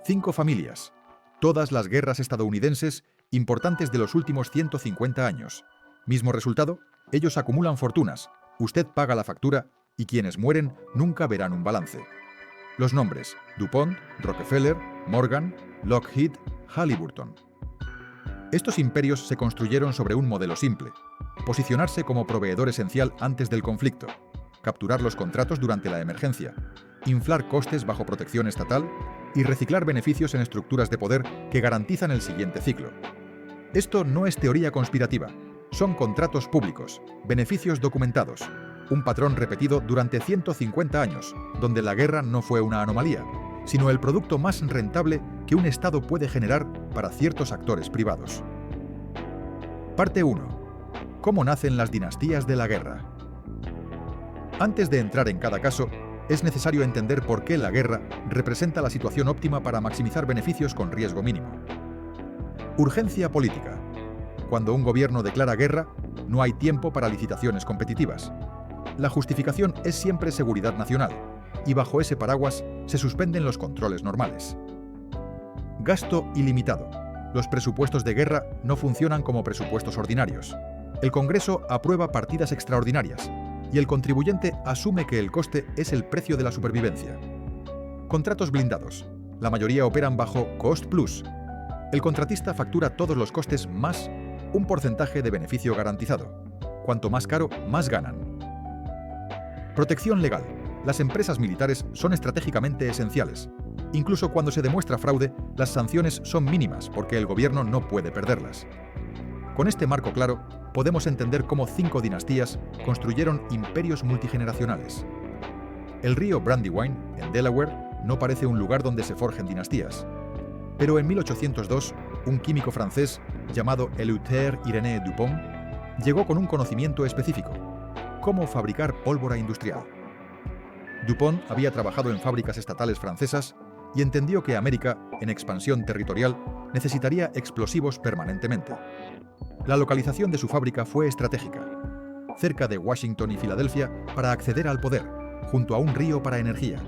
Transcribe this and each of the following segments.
5 familias. Todas las guerras estadounidenses importantes de los últimos 150 años. Mismo resultado, ellos acumulan fortunas, usted paga la factura y quienes mueren nunca verán un balance. Los nombres: DuPont, Rockefeller, Morgan, Lockheed, Halliburton. Estos imperios se construyeron sobre un modelo simple: posicionarse como proveedor esencial antes del conflicto, capturar los contratos durante la emergencia, inflar costes bajo protección estatal y reciclar beneficios en estructuras de poder que garantizan el siguiente ciclo. Esto no es teoría conspirativa, son contratos públicos, beneficios documentados, un patrón repetido durante 150 años, donde la guerra no fue una anomalía, sino el producto más rentable que un Estado puede generar para ciertos actores privados. Parte 1. ¿Cómo nacen las dinastías de la guerra? Antes de entrar en cada caso, es necesario entender por qué la guerra representa la situación óptima para maximizar beneficios con riesgo mínimo. Urgencia política. Cuando un gobierno declara guerra, no hay tiempo para licitaciones competitivas. La justificación es siempre seguridad nacional, y bajo ese paraguas se suspenden los controles normales. Gasto ilimitado. Los presupuestos de guerra no funcionan como presupuestos ordinarios. El Congreso aprueba partidas extraordinarias, y el contribuyente asume que el coste es el precio de la supervivencia. Contratos blindados. La mayoría operan bajo Cost Plus. El contratista factura todos los costes más un porcentaje de beneficio garantizado. Cuanto más caro, más ganan. Protección legal. Las empresas militares son estratégicamente esenciales. Incluso cuando se demuestra fraude, las sanciones son mínimas porque el gobierno no puede perderlas. Con este marco claro, podemos entender cómo 5 dinastías construyeron imperios multigeneracionales. El río Brandywine, en Delaware, no parece un lugar donde se forjen dinastías. Pero en 1802, un químico francés llamado Eleuthère-Irénée Dupont llegó con un conocimiento específico: cómo fabricar pólvora industrial. Dupont había trabajado en fábricas estatales francesas y entendió que América, en expansión territorial, necesitaría explosivos permanentemente. La localización de su fábrica fue estratégica, cerca de Washington y Filadelfia para acceder al poder, junto a un río para energía,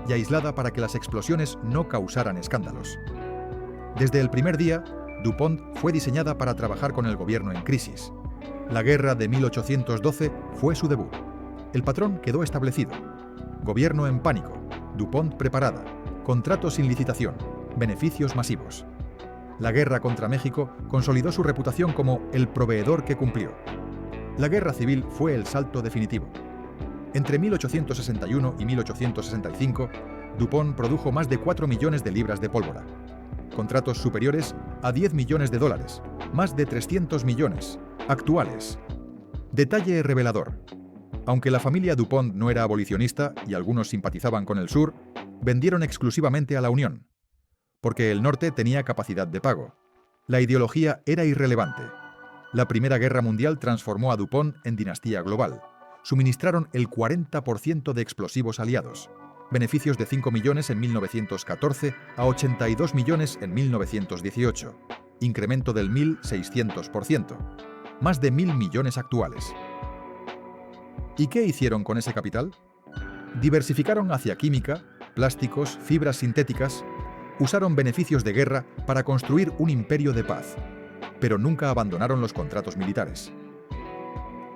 y aislada para que las explosiones no causaran escándalos. Desde el primer día, DuPont fue diseñada para trabajar con el gobierno en crisis. La guerra de 1812 fue su debut. El patrón quedó establecido: gobierno en pánico, DuPont preparada, contrato sin licitación, beneficios masivos. La guerra contra México consolidó su reputación como el proveedor que cumplió. La guerra civil fue el salto definitivo. Entre 1861 y 1865, DuPont produjo más de 4 millones de libras de pólvora. Contratos superiores a 10 millones de dólares, más de 300 millones, actuales. Detalle revelador: aunque la familia DuPont no era abolicionista y algunos simpatizaban con el sur, vendieron exclusivamente a la Unión, porque el norte tenía capacidad de pago. La ideología era irrelevante. La Primera Guerra Mundial transformó a DuPont en dinastía global. Suministraron el 40% de explosivos aliados. Beneficios de 5 millones en 1914 a 82 millones en 1918. Incremento del 1.600%. Más de 1.000 millones actuales. ¿Y qué hicieron con ese capital? Diversificaron hacia química, plásticos, fibras sintéticas. Usaron beneficios de guerra para construir un imperio de paz, pero nunca abandonaron los contratos militares.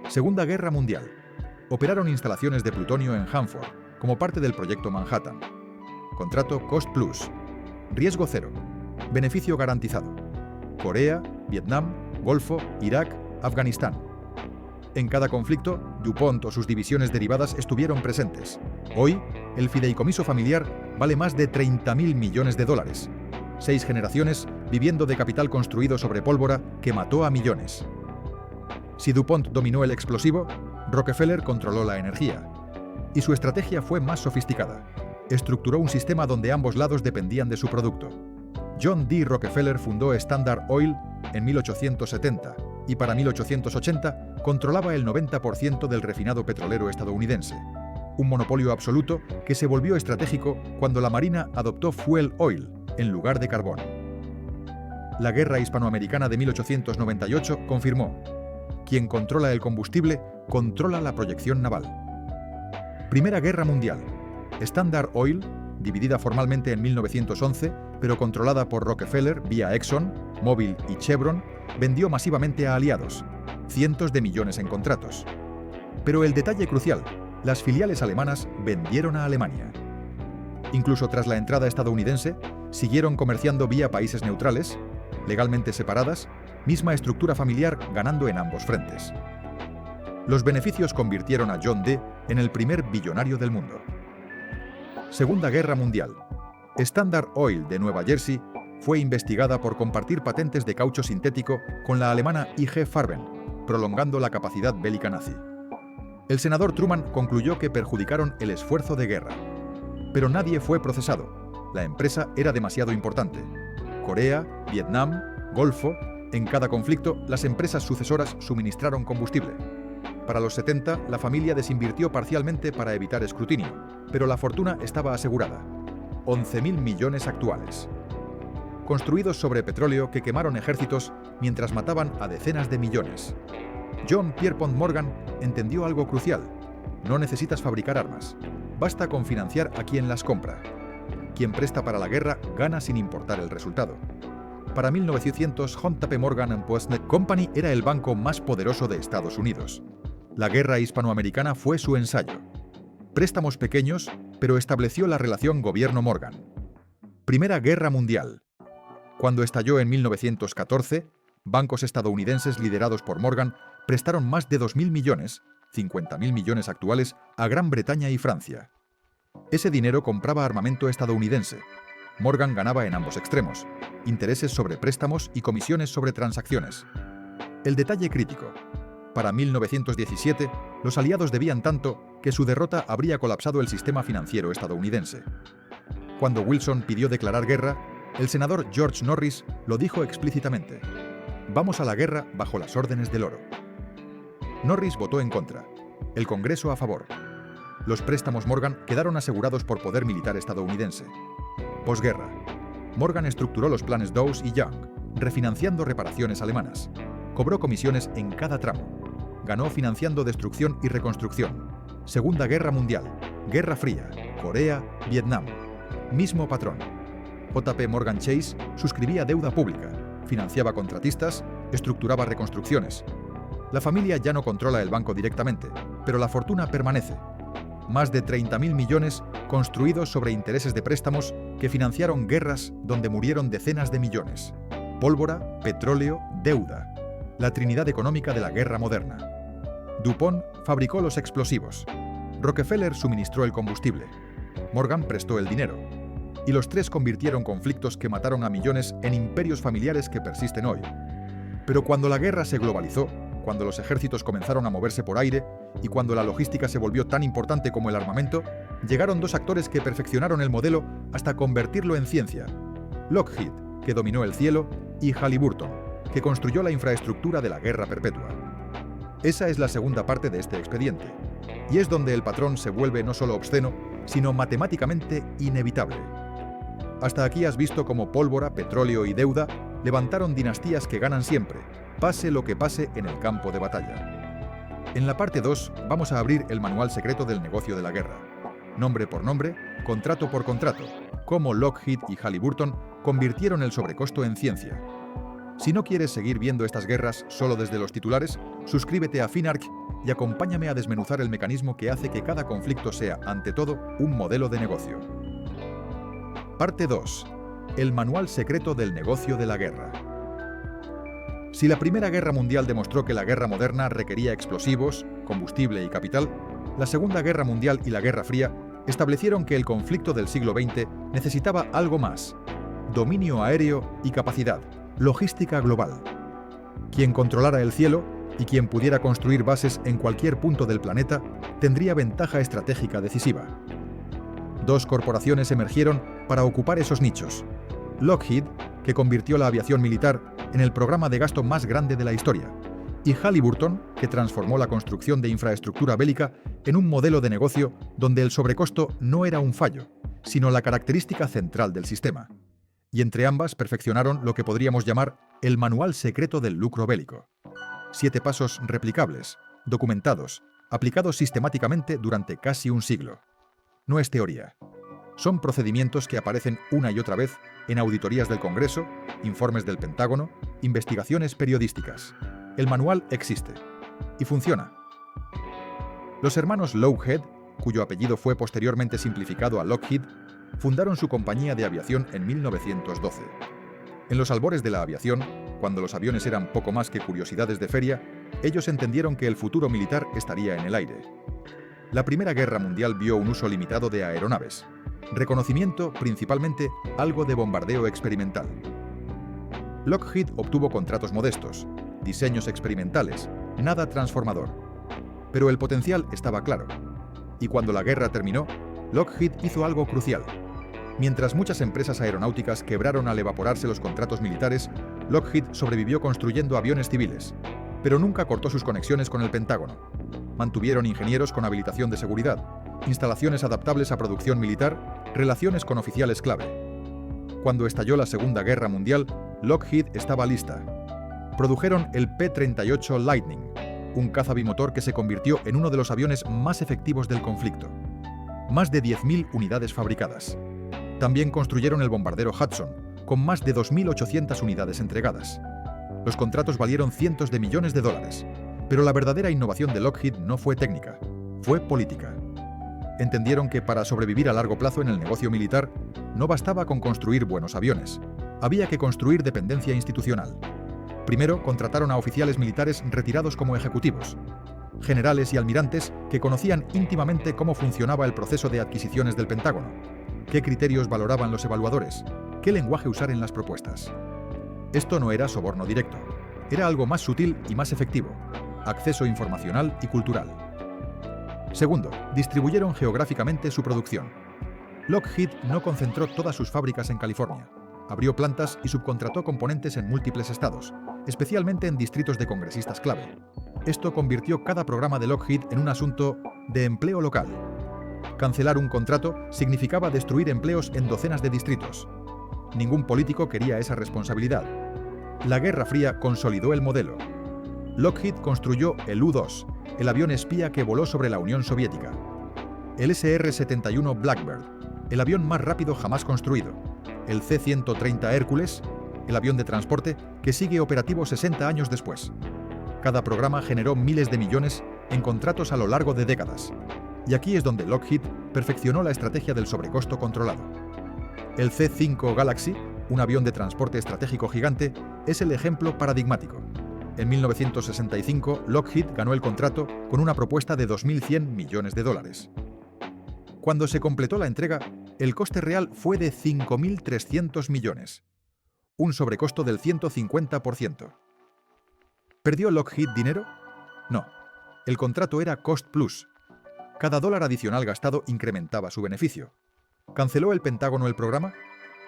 Segunda Guerra Mundial. Operaron instalaciones de plutonio en Hanford, como parte del proyecto Manhattan. Contrato Cost Plus. Riesgo cero. Beneficio garantizado. Corea, Vietnam, Golfo, Irak, Afganistán. En cada conflicto, DuPont o sus divisiones derivadas estuvieron presentes. Hoy, el fideicomiso familiar vale más de 30.000 millones de dólares. 6 generaciones viviendo de capital construido sobre pólvora que mató a millones. Si DuPont dominó el explosivo, Rockefeller controló la energía. Y su estrategia fue más sofisticada. Estructuró un sistema donde ambos lados dependían de su producto. John D. Rockefeller fundó Standard Oil en 1870 y para 1880 controlaba el 90% del refinado petrolero estadounidense. Un monopolio absoluto que se volvió estratégico cuando la Marina adoptó fuel oil en lugar de carbón. La Guerra Hispanoamericana de 1898 confirmó: quien controla el combustible, controla la proyección naval. Primera Guerra Mundial. Standard Oil dividida formalmente en 1911, pero controlada por Rockefeller vía Exxon, Mobil y Chevron, vendió masivamente a aliados, cientos de millones en contratos. Pero el detalle crucial, las filiales alemanas vendieron a Alemania. Incluso tras la entrada estadounidense, siguieron comerciando vía países neutrales, legalmente separadas, misma estructura familiar ganando en ambos frentes. Los beneficios convirtieron a John D. en el primer billonario del mundo. Segunda Guerra Mundial. Standard Oil de Nueva Jersey fue investigada por compartir patentes de caucho sintético con la alemana IG Farben, prolongando la capacidad bélica nazi. El senador Truman concluyó que perjudicaron el esfuerzo de guerra. Pero nadie fue procesado. La empresa era demasiado importante. Corea, Vietnam, Golfo, en cada conflicto, las empresas sucesoras suministraron combustible. Para los 70, la familia desinvirtió parcialmente para evitar escrutinio, pero la fortuna estaba asegurada. 11.000 millones actuales. Construidos sobre petróleo que quemaron ejércitos mientras mataban a decenas de millones. John Pierpont Morgan entendió algo crucial. No necesitas fabricar armas. Basta con financiar a quien las compra. Quien presta para la guerra gana sin importar el resultado. Para 1900, JP Morgan Company era el banco más poderoso de Estados Unidos. La guerra hispanoamericana fue su ensayo. Préstamos pequeños, pero estableció la relación gobierno-Morgan. Primera Guerra Mundial. Cuando estalló en 1914, bancos estadounidenses liderados por Morgan prestaron más de 2.000 millones, 50.000 millones actuales, a Gran Bretaña y Francia. Ese dinero compraba armamento estadounidense. Morgan ganaba en ambos extremos, intereses sobre préstamos y comisiones sobre transacciones. El detalle crítico. Para 1917, los aliados debían tanto que su derrota habría colapsado el sistema financiero estadounidense. Cuando Wilson pidió declarar guerra, el senador George Norris lo dijo explícitamente: «Vamos a la guerra bajo las órdenes del oro». Norris votó en contra, el Congreso a favor. Los préstamos Morgan quedaron asegurados por poder militar estadounidense. Posguerra. Morgan estructuró los planes Dawes y Young, refinanciando reparaciones alemanas. Cobró comisiones en cada tramo. Ganó financiando destrucción y reconstrucción. Segunda Guerra Mundial, Guerra Fría, Corea, Vietnam. Mismo patrón. JP Morgan Chase suscribía deuda pública, financiaba contratistas, estructuraba reconstrucciones. La familia ya no controla el banco directamente, pero la fortuna permanece. Más de 30.000 millones construidos sobre intereses de préstamos que financiaron guerras donde murieron decenas de millones. Pólvora, petróleo, deuda. La trinidad económica de la guerra moderna. DuPont fabricó los explosivos. Rockefeller suministró el combustible. Morgan prestó el dinero. Y los tres convirtieron conflictos que mataron a millones en imperios familiares que persisten hoy. Pero cuando la guerra se globalizó, cuando los ejércitos comenzaron a moverse por aire y cuando la logística se volvió tan importante como el armamento, llegaron dos actores que perfeccionaron el modelo hasta convertirlo en ciencia. Lockheed, que dominó el cielo, y Halliburton, que construyó la infraestructura de la guerra perpetua. Esa es la segunda parte de este expediente, y es donde el patrón se vuelve no solo obsceno, sino matemáticamente inevitable. Hasta aquí has visto cómo pólvora, petróleo y deuda levantaron dinastías que ganan siempre, pase lo que pase en el campo de batalla. En la parte 2 vamos a abrir el manual secreto del negocio de la guerra. Nombre por nombre, contrato por contrato, cómo Lockheed y Halliburton convirtieron el sobrecosto en ciencia. Si no quieres seguir viendo estas guerras solo desde los titulares, suscríbete a Finark y acompáñame a desmenuzar el mecanismo que hace que cada conflicto sea, ante todo, un modelo de negocio. Parte 2. El manual secreto del negocio de la guerra. Si la Primera Guerra Mundial demostró que la guerra moderna requería explosivos, combustible y capital, la Segunda Guerra Mundial y la Guerra Fría establecieron que el conflicto del siglo XX necesitaba algo más: dominio aéreo y capacidad, logística global. Quien controlara el cielo y quien pudiera construir bases en cualquier punto del planeta tendría ventaja estratégica decisiva. Dos corporaciones emergieron para ocupar esos nichos. Lockheed, que convirtió la aviación militar en el programa de gasto más grande de la historia, y Halliburton, que transformó la construcción de infraestructura bélica en un modelo de negocio donde el sobrecosto no era un fallo, sino la característica central del sistema. Y entre ambas perfeccionaron lo que podríamos llamar el manual secreto del lucro bélico. 7 pasos replicables, documentados, aplicados sistemáticamente durante casi un siglo. No es teoría. Son procedimientos que aparecen una y otra vez en auditorías del Congreso, informes del Pentágono, investigaciones periodísticas. El manual existe. Y funciona. Los hermanos Lougheed, cuyo apellido fue posteriormente simplificado a Lockheed, fundaron su compañía de aviación en 1912. En los albores de la aviación, cuando los aviones eran poco más que curiosidades de feria, ellos entendieron que el futuro militar estaría en el aire. La Primera Guerra Mundial vio un uso limitado de aeronaves. Reconocimiento, principalmente, algo de bombardeo experimental. Lockheed obtuvo contratos modestos, diseños experimentales, nada transformador. Pero el potencial estaba claro. Y cuando la guerra terminó, Lockheed hizo algo crucial. Mientras muchas empresas aeronáuticas quebraron al evaporarse los contratos militares, Lockheed sobrevivió construyendo aviones civiles, pero nunca cortó sus conexiones con el Pentágono. Mantuvieron ingenieros con habilitación de seguridad, instalaciones adaptables a producción militar, relaciones con oficiales clave. Cuando estalló la Segunda Guerra Mundial, Lockheed estaba lista. Produjeron el P-38 Lightning, un caza bimotor que se convirtió en uno de los aviones más efectivos del conflicto. Más de 10.000 unidades fabricadas. También construyeron el bombardero Hudson, con más de 2.800 unidades entregadas. Los contratos valieron cientos de millones de dólares, pero la verdadera innovación de Lockheed no fue técnica, fue política. Entendieron que para sobrevivir a largo plazo en el negocio militar, no bastaba con construir buenos aviones, había que construir dependencia institucional. Primero contrataron a oficiales militares retirados como ejecutivos, generales y almirantes que conocían íntimamente cómo funcionaba el proceso de adquisiciones del Pentágono, qué criterios valoraban los evaluadores, qué lenguaje usar en las propuestas. Esto no era soborno directo, era algo más sutil y más efectivo, acceso informacional y cultural. Segundo, distribuyeron geográficamente su producción. Lockheed no concentró todas sus fábricas en California. Abrió plantas y subcontrató componentes en múltiples estados, especialmente en distritos de congresistas clave. Esto convirtió cada programa de Lockheed en un asunto de empleo local. Cancelar un contrato significaba destruir empleos en docenas de distritos. Ningún político quería esa responsabilidad. La Guerra Fría consolidó el modelo. Lockheed construyó el U-2, el avión espía que voló sobre la Unión Soviética. El SR-71 Blackbird, el avión más rápido jamás construido. El C-130 Hércules, el avión de transporte que sigue operativo 60 años después. Cada programa generó miles de millones en contratos a lo largo de décadas. Y aquí es donde Lockheed perfeccionó la estrategia del sobrecosto controlado. El C-5 Galaxy, un avión de transporte estratégico gigante, es el ejemplo paradigmático. En 1965, Lockheed ganó el contrato con una propuesta de 2.100 millones de dólares. Cuando se completó la entrega, el coste real fue de 5.300 millones, un sobrecosto del 150%. ¿Perdió Lockheed dinero? No. El contrato era cost plus. Cada dólar adicional gastado incrementaba su beneficio. ¿Canceló el Pentágono el programa?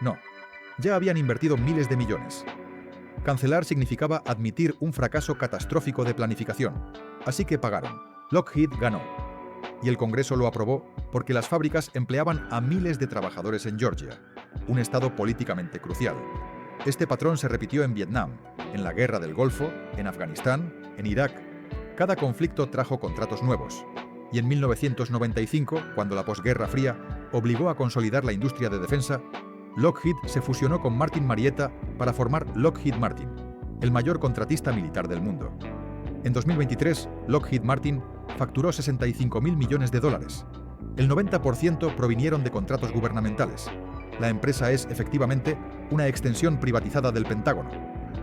No. Ya habían invertido miles de millones. Cancelar significaba admitir un fracaso catastrófico de planificación. Así que pagaron. Lockheed ganó. Y el Congreso lo aprobó porque las fábricas empleaban a miles de trabajadores en Georgia, un estado políticamente crucial. Este patrón se repitió en Vietnam, en la Guerra del Golfo, en Afganistán, en Irak. Cada conflicto trajo contratos nuevos. Y en 1995, cuando la posguerra fría obligó a consolidar la industria de defensa, Lockheed se fusionó con Martin Marietta para formar Lockheed Martin, el mayor contratista militar del mundo. En 2023, Lockheed Martin facturó 65.000 millones de dólares. El 90% provinieron de contratos gubernamentales. La empresa es, efectivamente, una extensión privatizada del Pentágono.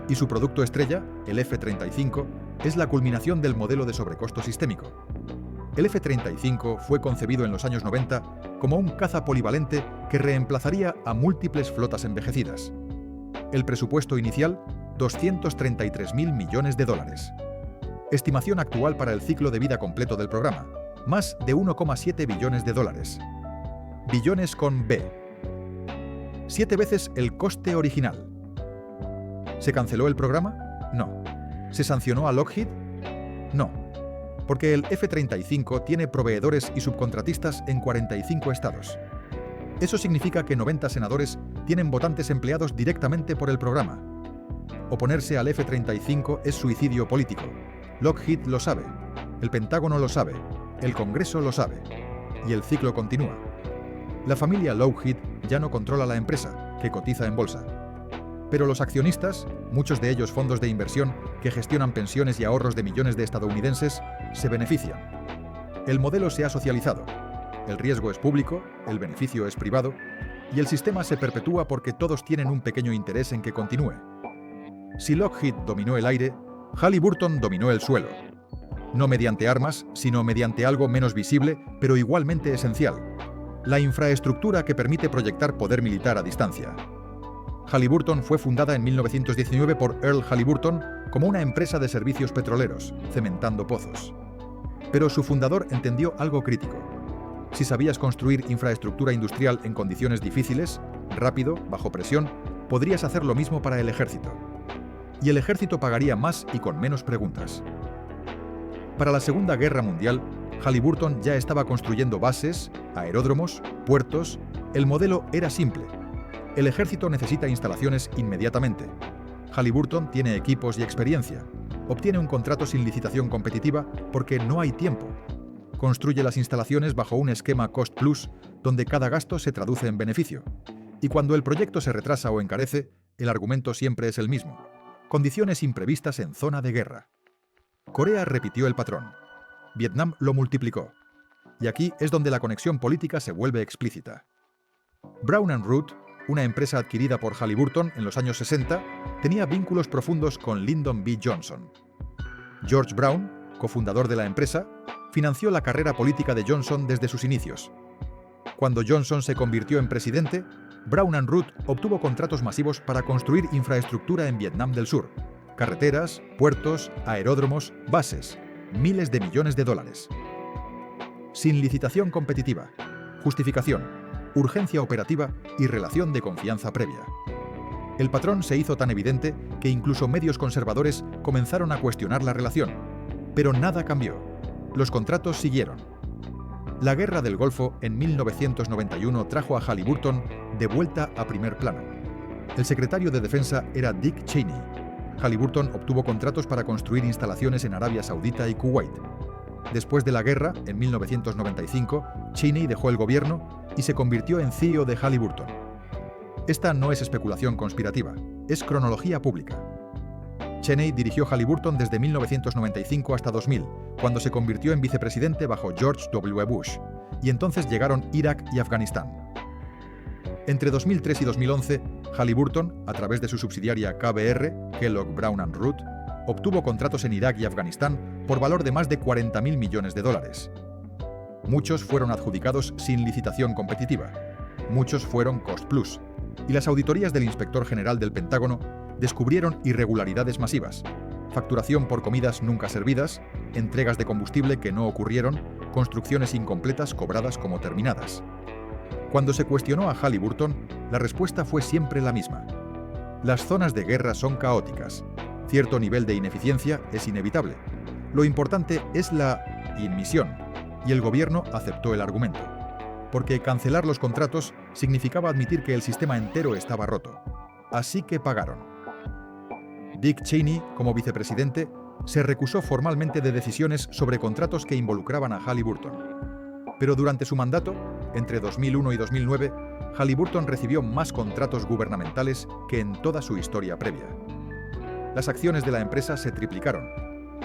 Y su producto estrella, el F-35, es la culminación del modelo de sobrecosto sistémico. El F-35 fue concebido en los años 90 como un caza polivalente que reemplazaría a múltiples flotas envejecidas. El presupuesto inicial, 233.000 millones de dólares. Estimación actual para el ciclo de vida completo del programa, más de 1,7 billones de dólares. Billones con B. 7 veces el coste original. ¿Se canceló el programa? No. ¿Se sancionó a Lockheed? No. Porque el F-35 tiene proveedores y subcontratistas en 45 estados. Eso significa que 90 senadores tienen votantes empleados directamente por el programa. Oponerse al F-35 es suicidio político. Lockheed lo sabe, el Pentágono lo sabe, el Congreso lo sabe, y el ciclo continúa. La familia Lockheed ya no controla la empresa, que cotiza en bolsa. Pero los accionistas, muchos de ellos fondos de inversión que gestionan pensiones y ahorros de millones de estadounidenses, se benefician. El modelo se ha socializado. El riesgo es público, el beneficio es privado, y el sistema se perpetúa porque todos tienen un pequeño interés en que continúe. Si Lockheed dominó el aire, Halliburton dominó el suelo. No mediante armas, sino mediante algo menos visible, pero igualmente esencial: la infraestructura que permite proyectar poder militar a distancia. Halliburton fue fundada en 1919 por Earl Halliburton como una empresa de servicios petroleros, cementando pozos. Pero su fundador entendió algo crítico. Si sabías construir infraestructura industrial en condiciones difíciles, rápido, bajo presión, podrías hacer lo mismo para el ejército. Y el ejército pagaría más y con menos preguntas. Para la Segunda Guerra Mundial, Halliburton ya estaba construyendo bases, aeródromos, puertos. El modelo era simple. El ejército necesita instalaciones inmediatamente. Halliburton tiene equipos y experiencia. Obtiene un contrato sin licitación competitiva porque no hay tiempo. Construye las instalaciones bajo un esquema cost-plus, donde cada gasto se traduce en beneficio. Y cuando el proyecto se retrasa o encarece, el argumento siempre es el mismo: condiciones imprevistas en zona de guerra. Corea repitió el patrón. Vietnam lo multiplicó. Y aquí es donde la conexión política se vuelve explícita. Brown & Root, una empresa adquirida por Halliburton en los años 60, tenía vínculos profundos con Lyndon B. Johnson. George Brown, cofundador de la empresa, financió la carrera política de Johnson desde sus inicios. Cuando Johnson se convirtió en presidente, Brown & Root obtuvo contratos masivos para construir infraestructura en Vietnam del Sur: carreteras, puertos, aeródromos, bases, miles de millones de dólares. Sin licitación competitiva, justificación, urgencia operativa y relación de confianza previa. El patrón se hizo tan evidente que incluso medios conservadores comenzaron a cuestionar la relación. Pero nada cambió. Los contratos siguieron. La Guerra del Golfo en 1991 trajo a Halliburton de vuelta a primer plano. El secretario de Defensa era Dick Cheney. Halliburton obtuvo contratos para construir instalaciones en Arabia Saudita y Kuwait. Después de la guerra, en 1995, Cheney dejó el gobierno y se convirtió en CEO de Halliburton. Esta no es especulación conspirativa, es cronología pública. Cheney dirigió Halliburton desde 1995 hasta 2000, cuando se convirtió en vicepresidente bajo George W. Bush, y entonces llegaron Irak y Afganistán. Entre 2003 y 2011, Halliburton, a través de su subsidiaria KBR, Kellogg Brown & Root, obtuvo contratos en Irak y Afganistán por valor de más de $40.000 millones. Muchos fueron adjudicados sin licitación competitiva. Muchos fueron cost-plus. Y las auditorías del Inspector General del Pentágono descubrieron irregularidades masivas: facturación por comidas nunca servidas, entregas de combustible que no ocurrieron, construcciones incompletas cobradas como terminadas. Cuando se cuestionó a Halliburton, la respuesta fue siempre la misma: las zonas de guerra son caóticas. Cierto nivel de ineficiencia es inevitable. Lo importante es la inmisión, y el gobierno aceptó el argumento, porque cancelar los contratos significaba admitir que el sistema entero estaba roto. Así que pagaron. Dick Cheney, como vicepresidente, se recusó formalmente de decisiones sobre contratos que involucraban a Halliburton. Pero durante su mandato, entre 2001 y 2009, Halliburton recibió más contratos gubernamentales que en toda su historia previa. Las acciones de la empresa se triplicaron,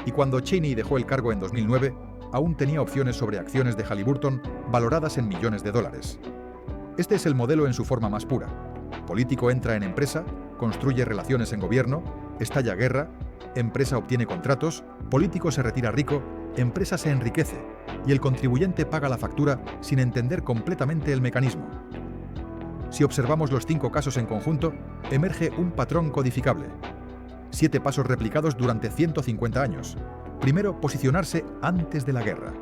y cuando Cheney dejó el cargo en 2009, aún tenía opciones sobre acciones de Halliburton valoradas en millones de dólares. Este es el modelo en su forma más pura. Político entra en empresa, construye relaciones en gobierno, estalla guerra, empresa obtiene contratos, político se retira rico, empresa se enriquece, y el contribuyente paga la factura sin entender completamente el mecanismo. Si observamos los 5 casos en conjunto, emerge un patrón codificable. 7 pasos replicados durante 150 años. Primero, posicionarse antes de la guerra.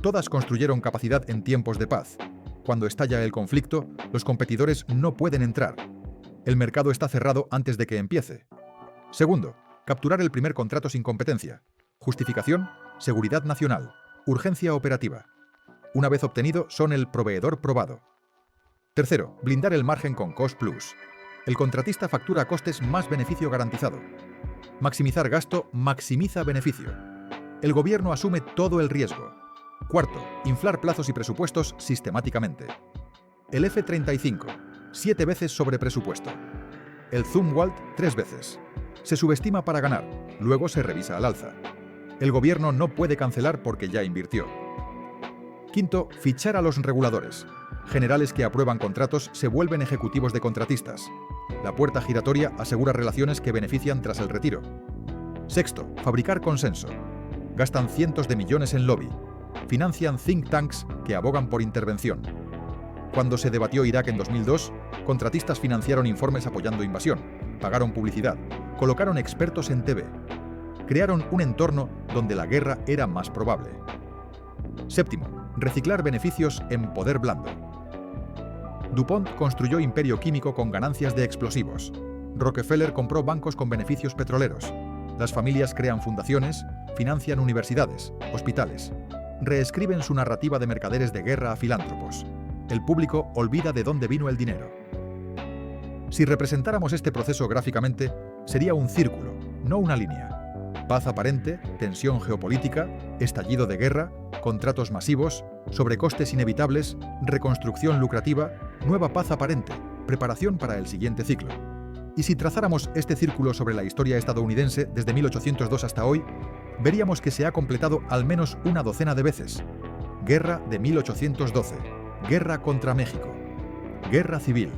Todas construyeron capacidad en tiempos de paz. Cuando estalla el conflicto, los competidores no pueden entrar. El mercado está cerrado antes de que empiece. Segundo, capturar el primer contrato sin competencia. Justificación: seguridad nacional. Urgencia operativa. Una vez obtenido, son el proveedor probado. Tercero, blindar el margen con cost plus. El contratista factura costes más beneficio garantizado. Maximizar gasto maximiza beneficio. El gobierno asume todo el riesgo. Cuarto, inflar plazos y presupuestos sistemáticamente. El F-35, 7 veces sobre presupuesto. El Zumwalt, 3 veces. Se subestima para ganar, luego se revisa al alza. El gobierno no puede cancelar porque ya invirtió. Quinto, fichar a los reguladores. Generales que aprueban contratos se vuelven ejecutivos de contratistas. La puerta giratoria asegura relaciones que benefician tras el retiro. Sexto, fabricar consenso. Gastan cientos de millones en lobby. Financian think tanks que abogan por intervención. Cuando se debatió Irak en 2002, contratistas financiaron informes apoyando invasión, pagaron publicidad, colocaron expertos en TV. Crearon un entorno donde la guerra era más probable. Séptimo, reciclar beneficios en poder blando. DuPont construyó imperio químico con ganancias de explosivos. Rockefeller compró bancos con beneficios petroleros. Las familias crean fundaciones, financian universidades, hospitales. Reescriben su narrativa de mercaderes de guerra a filántropos. El público olvida de dónde vino el dinero. Si representáramos este proceso gráficamente, sería un círculo, no una línea. Paz aparente, tensión geopolítica, estallido de guerra, contratos masivos, sobrecostes inevitables, reconstrucción lucrativa, nueva paz aparente, preparación para el siguiente ciclo. Y si trazáramos este círculo sobre la historia estadounidense desde 1802 hasta hoy, veríamos que se ha completado al menos una docena de veces. Guerra de 1812, guerra contra México, guerra civil,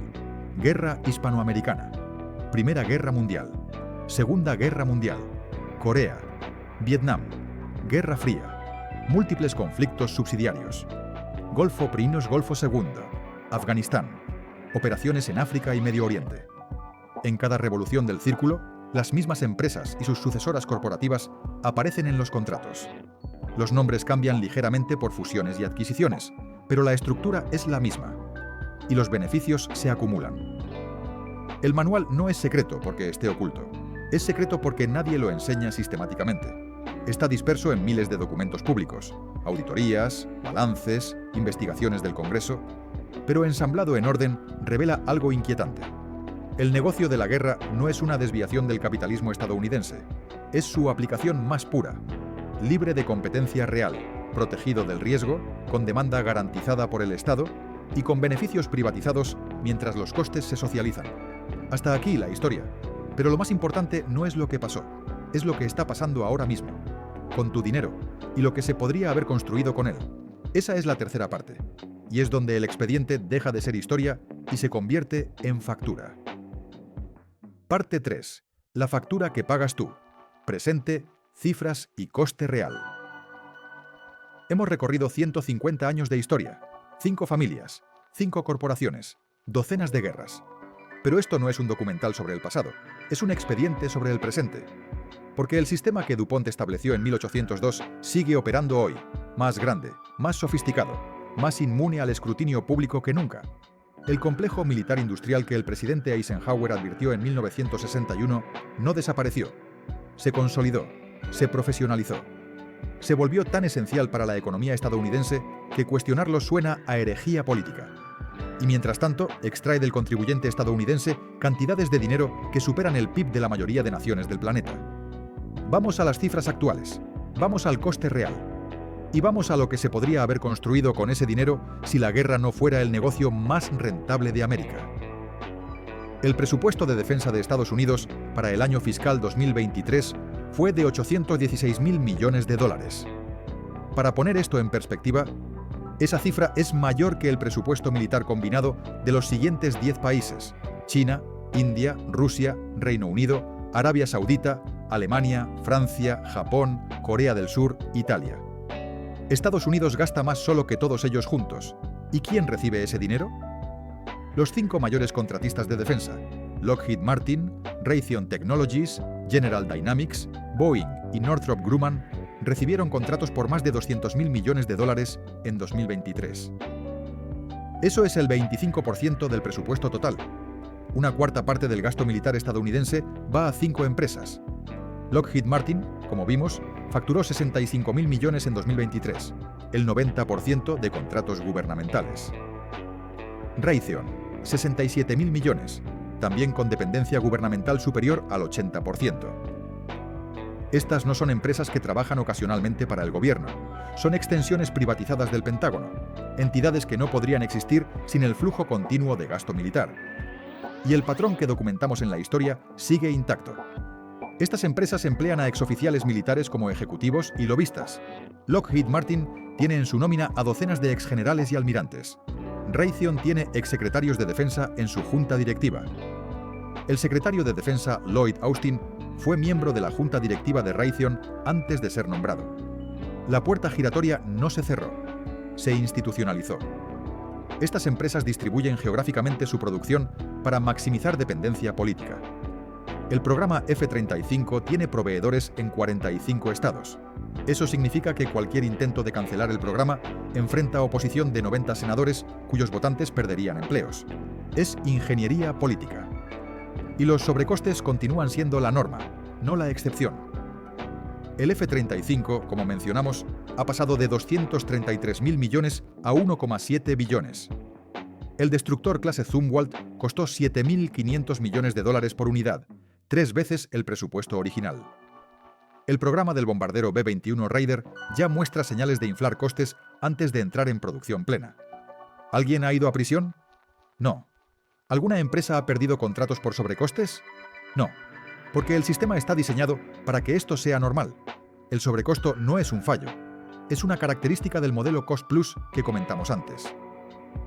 guerra hispanoamericana, Primera Guerra Mundial, Segunda Guerra Mundial, Corea, Vietnam, Guerra Fría, múltiples conflictos subsidiarios, Golfo I, Golfo II, Afganistán, operaciones en África y Medio Oriente. En cada revolución del círculo, las mismas empresas y sus sucesoras corporativas aparecen en los contratos. Los nombres cambian ligeramente por fusiones y adquisiciones, pero la estructura es la misma, y los beneficios se acumulan. El manual no es secreto porque esté oculto. Es secreto porque nadie lo enseña sistemáticamente. Está disperso en miles de documentos públicos, auditorías, balances, investigaciones del Congreso, pero ensamblado en orden revela algo inquietante. El negocio de la guerra no es una desviación del capitalismo estadounidense, es su aplicación más pura, libre de competencia real, protegido del riesgo, con demanda garantizada por el Estado y con beneficios privatizados mientras los costes se socializan. Hasta aquí la historia, pero lo más importante no es lo que pasó, es lo que está pasando ahora mismo, con tu dinero y lo que se podría haber construido con él. Esa es la tercera parte, y es donde el expediente deja de ser historia y se convierte en factura. Parte 3. La factura que pagas tú. Presente, cifras y coste real. Hemos recorrido 150 años de historia, 5 familias, 5 corporaciones, docenas de guerras. Pero esto no es un documental sobre el pasado, es un expediente sobre el presente. Porque el sistema que DuPont estableció en 1802 sigue operando hoy, más grande, más sofisticado, más inmune al escrutinio público que nunca. El complejo militar industrial que el presidente Eisenhower advirtió en 1961 no desapareció. Se consolidó, se profesionalizó. Se volvió tan esencial para la economía estadounidense que cuestionarlo suena a herejía política. Y mientras tanto, extrae del contribuyente estadounidense cantidades de dinero que superan el PIB de la mayoría de naciones del planeta. Vamos a las cifras actuales, vamos al coste real. Y vamos a lo que se podría haber construido con ese dinero si la guerra no fuera el negocio más rentable de América. El presupuesto de defensa de Estados Unidos para el año fiscal 2023 fue de $816.000 millones. Para poner esto en perspectiva, esa cifra es mayor que el presupuesto militar combinado de los siguientes 10 países: China, India, Rusia, Reino Unido, Arabia Saudita, Alemania, Francia, Japón, Corea del Sur, Italia. Estados Unidos gasta más solo que todos ellos juntos. ¿Y quién recibe ese dinero? Los 5 mayores contratistas de defensa: Lockheed Martin, Raytheon Technologies, General Dynamics, Boeing y Northrop Grumman recibieron contratos por más de $200.000 millones en 2023. Eso es el 25% del presupuesto total. Una cuarta parte del gasto militar estadounidense va a 5 empresas. Lockheed Martin, como vimos, facturó $65.000 millones en 2023, el 90% de contratos gubernamentales. Raytheon, $67.000 millones, también con dependencia gubernamental superior al 80%. Estas no son empresas que trabajan ocasionalmente para el gobierno, son extensiones privatizadas del Pentágono. entidades que no podrían existir sin el flujo continuo de gasto militar. Y el patrón que documentamos en la historia sigue intacto. Estas empresas emplean a exoficiales militares como ejecutivos y lobistas. Lockheed Martin tiene en su nómina a docenas de exgenerales y almirantes. Raytheon tiene exsecretarios de defensa en su junta directiva. El secretario de Defensa Lloyd Austin fue miembro de la junta directiva de Raytheon antes de ser nombrado. La puerta giratoria no se cerró, se institucionalizó. Estas empresas distribuyen geográficamente su producción para maximizar dependencia política. El programa F-35 tiene proveedores en 45 estados. Eso significa que cualquier intento de cancelar el programa enfrenta oposición de 90 senadores cuyos votantes perderían empleos. Es ingeniería política. Y los sobrecostes continúan siendo la norma, no la excepción. El F-35, como mencionamos, ha pasado de 233.000 millones a 1,7 billones. El destructor clase Zumwalt costó $7.500 millones por unidad, 3 veces el presupuesto original. El programa del bombardero B-21 Raider ya muestra señales de inflar costes antes de entrar en producción plena. ¿Alguien ha ido a prisión? No. ¿Alguna empresa ha perdido contratos por sobrecostes? No, porque el sistema está diseñado para que esto sea normal. El sobrecosto no es un fallo, es una característica del modelo Cost Plus que comentamos antes.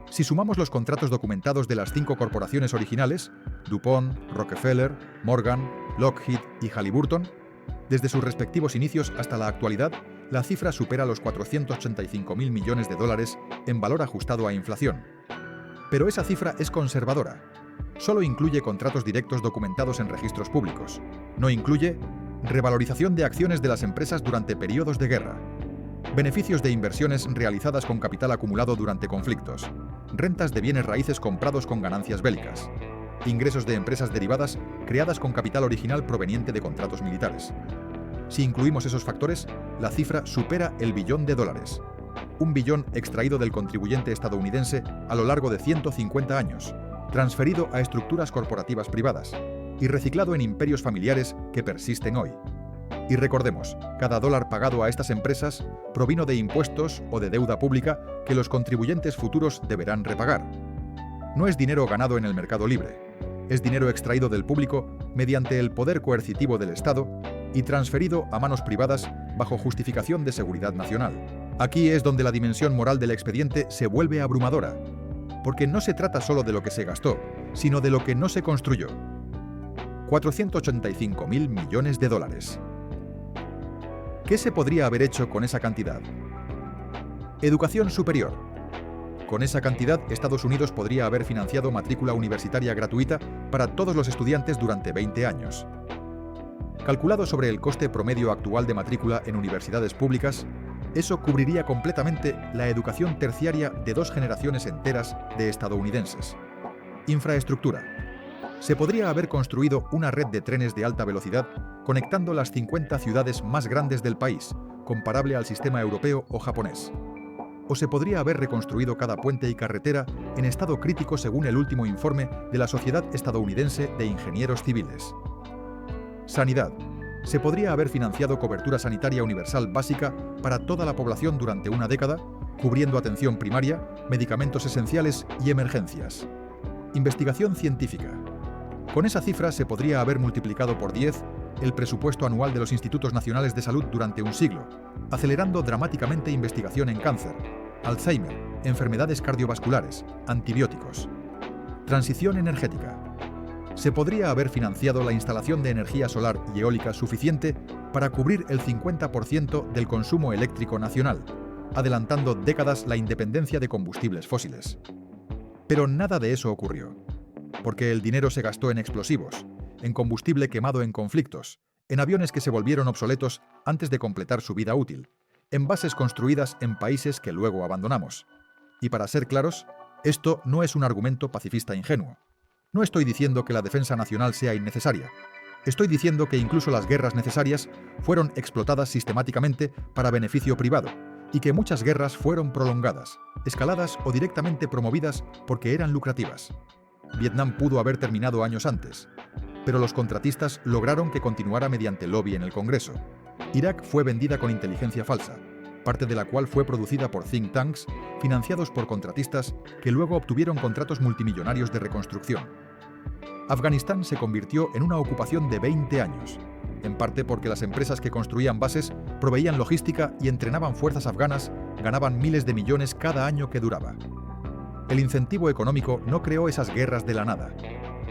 Si sumamos los contratos documentados de las 5 corporaciones originales, DuPont, Rockefeller, Morgan, Lockheed y Halliburton, desde sus respectivos inicios hasta la actualidad, la cifra supera los $485.000 millones en valor ajustado a inflación. Pero esa cifra es conservadora. Solo incluye contratos directos documentados en registros públicos. No incluye revalorización de acciones de las empresas durante periodos de guerra, beneficios de inversiones realizadas con capital acumulado durante conflictos, rentas de bienes raíces comprados con ganancias bélicas, ingresos de empresas derivadas creadas con capital original proveniente de contratos militares. Si incluimos esos factores, la cifra supera el $1 billón. $1 billón extraído del contribuyente estadounidense a lo largo de 150 años, transferido a estructuras corporativas privadas y reciclado en imperios familiares que persisten hoy. Y recordemos, cada dólar pagado a estas empresas provino de impuestos o de deuda pública que los contribuyentes futuros deberán repagar. No es dinero ganado en el mercado libre, es dinero extraído del público mediante el poder coercitivo del Estado y transferido a manos privadas bajo justificación de seguridad nacional. Aquí es donde la dimensión moral del expediente se vuelve abrumadora, porque no se trata solo de lo que se gastó, sino de lo que no se construyó. $485.000 millones. ¿Qué se podría haber hecho con esa cantidad? Educación superior. Con esa cantidad, Estados Unidos podría haber financiado matrícula universitaria gratuita para todos los estudiantes durante 20 años. Calculado sobre el coste promedio actual de matrícula en universidades públicas, eso cubriría completamente la educación terciaria de 2 generaciones enteras de estadounidenses. Infraestructura. Se podría haber construido una red de trenes de alta velocidad conectando las 50 ciudades más grandes del país, comparable al sistema europeo o japonés. O se podría haber reconstruido cada puente y carretera en estado crítico según el último informe de la Sociedad Estadounidense de Ingenieros Civiles. Sanidad. Se podría haber financiado cobertura sanitaria universal básica para toda la población durante una década, cubriendo atención primaria, medicamentos esenciales y emergencias. Investigación científica. Con esa cifra se podría haber multiplicado por 10 el presupuesto anual de los Institutos Nacionales de Salud durante un siglo, acelerando dramáticamente investigación en cáncer, Alzheimer, enfermedades cardiovasculares, antibióticos. Transición energética. Se podría haber financiado la instalación de energía solar y eólica suficiente para cubrir el 50% del consumo eléctrico nacional, adelantando décadas la independencia de combustibles fósiles. Pero nada de eso ocurrió, porque el dinero se gastó en explosivos, en combustible quemado en conflictos, en aviones que se volvieron obsoletos antes de completar su vida útil, en bases construidas en países que luego abandonamos. Y para ser claros, esto no es un argumento pacifista ingenuo. No estoy diciendo que la defensa nacional sea innecesaria. Estoy diciendo que incluso las guerras necesarias fueron explotadas sistemáticamente para beneficio privado y que muchas guerras fueron prolongadas, escaladas o directamente promovidas porque eran lucrativas. Vietnam pudo haber terminado años antes, pero los contratistas lograron que continuara mediante lobby en el Congreso. Irak fue vendida con inteligencia falsa. parte de la cual fue producida por think tanks, financiados por contratistas que luego obtuvieron contratos multimillonarios de reconstrucción. Afganistán se convirtió en una ocupación de 20 años, en parte porque las empresas que construían bases, proveían logística y entrenaban fuerzas afganas, ganaban miles de millones cada año que duraba. El incentivo económico no creó esas guerras de la nada,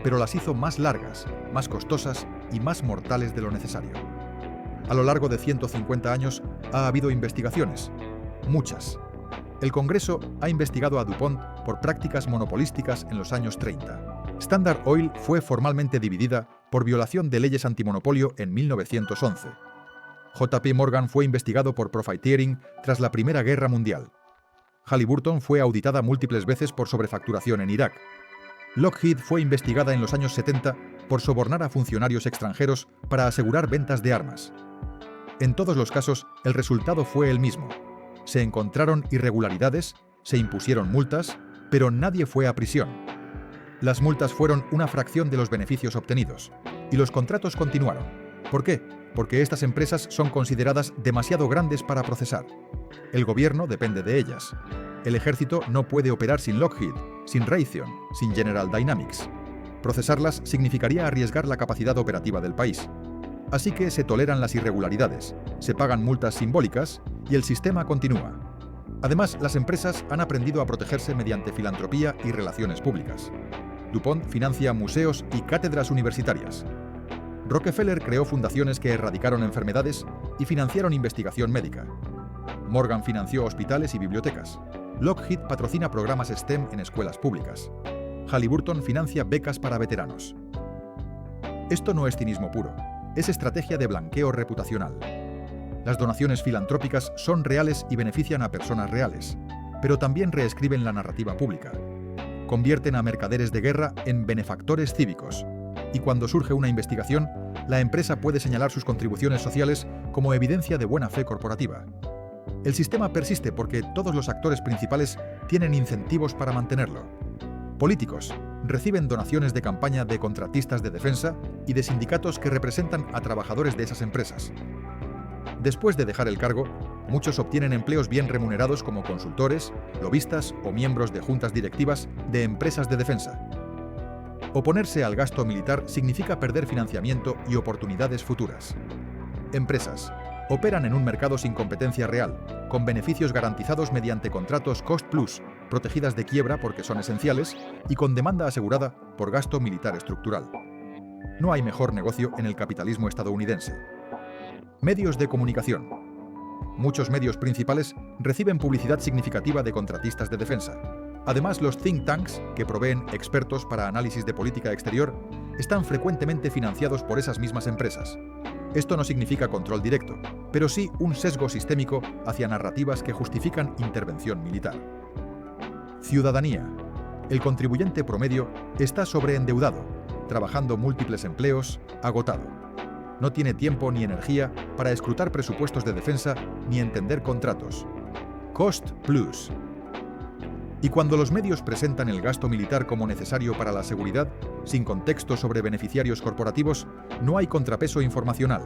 pero las hizo más largas, más costosas y más mortales de lo necesario. A lo largo de 150 años ha habido investigaciones, muchas. El Congreso ha investigado a DuPont por prácticas monopolísticas en los años 30. Standard Oil fue formalmente dividida por violación de leyes antimonopolio en 1911. JP Morgan fue investigado por profiteering tras la Primera Guerra Mundial. Halliburton fue auditada múltiples veces por sobrefacturación en Irak. Lockheed fue investigada en los años 70 por sobornar a funcionarios extranjeros para asegurar ventas de armas. En todos los casos, el resultado fue el mismo. Se encontraron irregularidades, se impusieron multas, pero nadie fue a prisión. Las multas fueron una fracción de los beneficios obtenidos, y los contratos continuaron. ¿Por qué? Porque estas empresas son consideradas demasiado grandes para procesar. El gobierno depende de ellas. El ejército no puede operar sin Lockheed, sin Raytheon, sin General Dynamics. Procesarlas significaría arriesgar la capacidad operativa del país. Así que se toleran las irregularidades, se pagan multas simbólicas y el sistema continúa. Además, las empresas han aprendido a protegerse mediante filantropía y relaciones públicas. DuPont financia museos y cátedras universitarias. Rockefeller creó fundaciones que erradicaron enfermedades y financiaron investigación médica. Morgan financió hospitales y bibliotecas. Lockheed patrocina programas STEM en escuelas públicas. Halliburton financia becas para veteranos. Esto no es cinismo puro, es estrategia de blanqueo reputacional. Las donaciones filantrópicas son reales y benefician a personas reales, pero también reescriben la narrativa pública. Convierten a mercaderes de guerra en benefactores cívicos, y cuando surge una investigación, la empresa puede señalar sus contribuciones sociales como evidencia de buena fe corporativa. El sistema persiste porque todos los actores principales tienen incentivos para mantenerlo. Políticos reciben donaciones de campaña de contratistas de defensa y de sindicatos que representan a trabajadores de esas empresas. Después de dejar el cargo, muchos obtienen empleos bien remunerados como consultores, lobistas o miembros de juntas directivas de empresas de defensa. Oponerse al gasto militar significa perder financiamiento y oportunidades futuras. Empresas operan en un mercado sin competencia real, con beneficios garantizados mediante contratos cost-plus, protegidas de quiebra porque son esenciales, y con demanda asegurada por gasto militar estructural. No hay mejor negocio en el capitalismo estadounidense. Medios de comunicación. Muchos medios principales reciben publicidad significativa de contratistas de defensa. Además, los think tanks, que proveen expertos para análisis de política exterior, están frecuentemente financiados por esas mismas empresas. Esto no significa control directo, pero sí un sesgo sistémico hacia narrativas que justifican intervención militar. Ciudadanía. El contribuyente promedio está sobreendeudado, trabajando múltiples empleos, agotado. No tiene tiempo ni energía para escrutar presupuestos de defensa ni entender contratos. Cost plus. Y cuando los medios presentan el gasto militar como necesario para la seguridad, sin contexto sobre beneficiarios corporativos, no hay contrapeso informacional.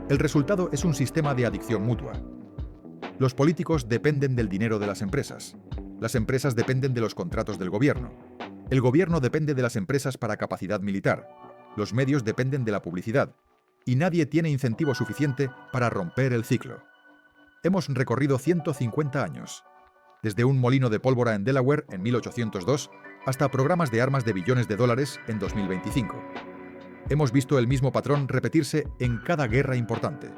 El resultado es un sistema de adicción mutua. Los políticos dependen del dinero de las empresas. Las empresas dependen de los contratos del gobierno. El gobierno depende de las empresas para capacidad militar. Los medios dependen de la publicidad. Y nadie tiene incentivo suficiente para romper el ciclo. Hemos recorrido 150 años. Desde un molino de pólvora en Delaware en 1802 hasta programas de armas de billones de dólares en 2025. Hemos visto el mismo patrón repetirse en cada guerra importante.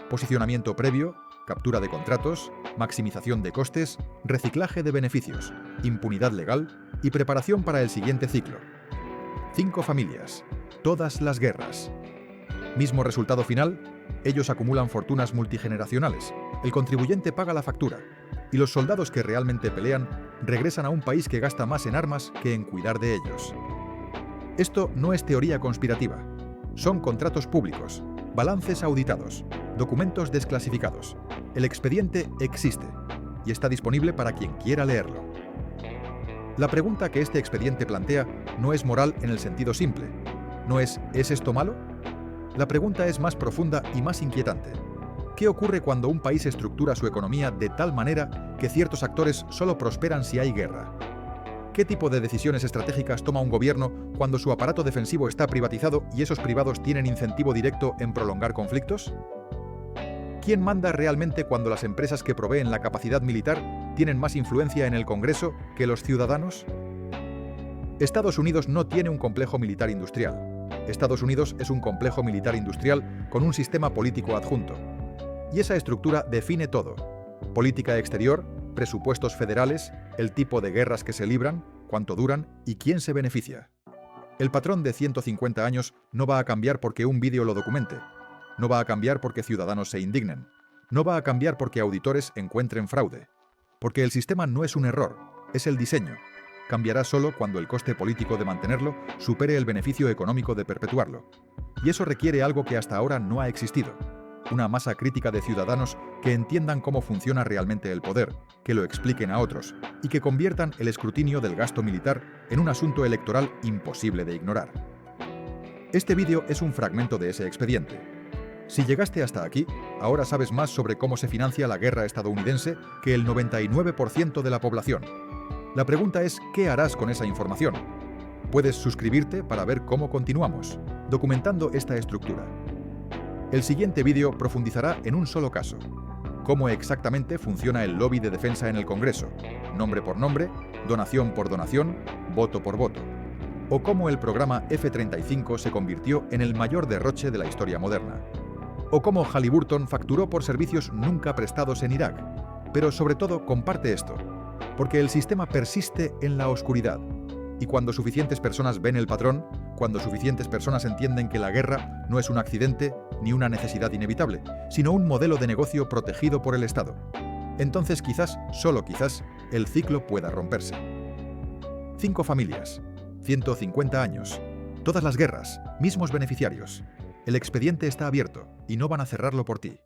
Posicionamiento previo, captura de contratos, maximización de costes, reciclaje de beneficios, impunidad legal y preparación para el siguiente ciclo. 5 familias, todas las guerras. Mismo resultado final, ellos acumulan fortunas multigeneracionales, el contribuyente paga la factura, y los soldados que realmente pelean regresan a un país que gasta más en armas que en cuidar de ellos. Esto no es teoría conspirativa. Son contratos públicos, balances auditados, documentos desclasificados. El expediente existe y está disponible para quien quiera leerlo. La pregunta que este expediente plantea no es moral en el sentido simple. No es ¿es esto malo? La pregunta es más profunda y más inquietante. ¿Qué ocurre cuando un país estructura su economía de tal manera que ciertos actores solo prosperan si hay guerra? ¿Qué tipo de decisiones estratégicas toma un gobierno cuando su aparato defensivo está privatizado y esos privados tienen incentivo directo en prolongar conflictos? ¿Quién manda realmente cuando las empresas que proveen la capacidad militar tienen más influencia en el Congreso que los ciudadanos? Estados Unidos no tiene un complejo militar industrial. Estados Unidos es un complejo militar industrial con un sistema político adjunto. Y esa estructura define todo: política exterior, presupuestos federales, el tipo de guerras que se libran, cuánto duran y quién se beneficia. El patrón de 150 años no va a cambiar porque un vídeo lo documente. No va a cambiar porque ciudadanos se indignen. No va a cambiar porque auditores encuentren fraude. Porque el sistema no es un error, es el diseño. Cambiará solo cuando el coste político de mantenerlo supere el beneficio económico de perpetuarlo. Y eso requiere algo que hasta ahora no ha existido: una masa crítica de ciudadanos que entiendan cómo funciona realmente el poder, que lo expliquen a otros y que conviertan el escrutinio del gasto militar en un asunto electoral imposible de ignorar. Este vídeo es un fragmento de ese expediente. Si llegaste hasta aquí, ahora sabes más sobre cómo se financia la guerra estadounidense que el 99% de la población. La pregunta es, ¿qué harás con esa información? Puedes suscribirte para ver cómo continuamos, documentando esta estructura. El siguiente vídeo profundizará en un solo caso: cómo exactamente funciona el lobby de defensa en el Congreso, nombre por nombre, donación por donación, voto por voto. O cómo el programa F-35 se convirtió en el mayor derroche de la historia moderna. O cómo Halliburton facturó por servicios nunca prestados en Irak. Pero sobre todo, comparte esto, porque el sistema persiste en la oscuridad. Y cuando suficientes personas ven el patrón, cuando suficientes personas entienden que la guerra no es un accidente ni una necesidad inevitable, sino un modelo de negocio protegido por el Estado, entonces quizás, solo quizás, el ciclo pueda romperse. 5 familias, 150 años, todas las guerras, mismos beneficiarios. El expediente está abierto y no van a cerrarlo por ti.